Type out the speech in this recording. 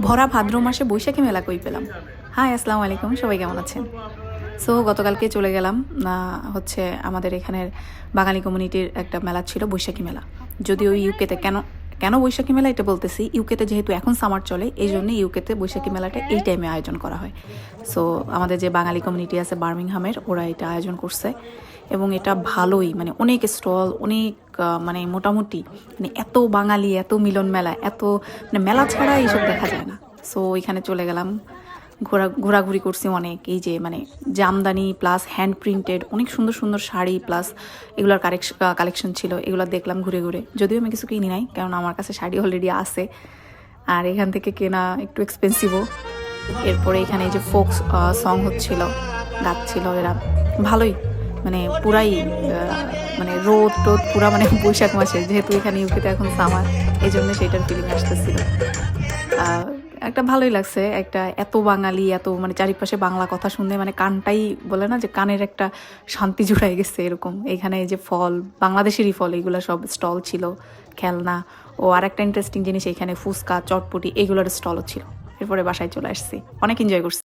ভরা ভাদ্র মাসে বৈশাখী মেলা কই পেলাম। হাই, আসসালামু আলাইকুম, সবাই কেমন আছেন? সো গতকালকে চলে গেলাম হচ্ছে আমাদের এখানের বাঙালি কমিউনিটির একটা মেলা ছিল, বৈশাখী মেলা। যদিও ইউকেতে কেন কেন বৈশাখী মেলা এটা বলতেছি, ইউকেতে যেহেতু এখন সামার চলে, এই জন্যই ইউকেতে বৈশাখী মেলাটা এই টাইমে আয়োজন করা হয়। সো আমাদের যে বাঙালি কমিউনিটি আছে বার্মিংহামের, ওরা এটা আয়োজন করছে এবং এটা ভালোই, মানে অনেক স্টল, অনেক মানে মোটামুটি মানে এত বাঙালি, এত মিলন মেলা, এত মানে মেলা ছাড়া এইসব দেখা যায় না। সো এখানে চলে গেলাম, ঘোরাঘুরি করছি অনেক। এই যে মানে জামদানি প্লাস হ্যান্ড প্রিন্টেড অনেক সুন্দর সুন্দর শাড়ি প্লাস এগুলোর কালেকশন ছিল, এগুলো দেখলাম ঘুরে ঘুরে। যদিও আমি কিছু কিনি নাই, কারণ আমার কাছে শাড়ি অলরেডি আছে আর এখান থেকে কেনা একটু এক্সপেন্সিভও। এরপরে এখানে এই যে ফোক সং হচ্ছিল, গাচ্ছিল এরা, ভালোই মানে পুরাই মানে রোদ টোদ পুরা মানে বৈশাখ মাসে, যেহেতু এখানে ইউকেতে এখন সামার, এই জন্য সেটার ফিলিং আসতেছিল। একটা ভালোই লাগছে, একটা এত বাঙালি, এত মানে চারিপাশে বাংলা কথা শুনতে মানে কানটাই বলে না যে কানের একটা শান্তি জুড়াই গেছে এরকম। এখানে এই যে ফল, বাংলাদেশেরই ফল, এগুলো সব স্টল ছিল, খেলনা ও আর একটা ইন্টারেস্টিং জিনিস, এখানে ফুচকা চটপটি এগুলোর স্টলও ছিল। এরপরে বাসায় চলে আসছি, অনেক এনজয় করছি।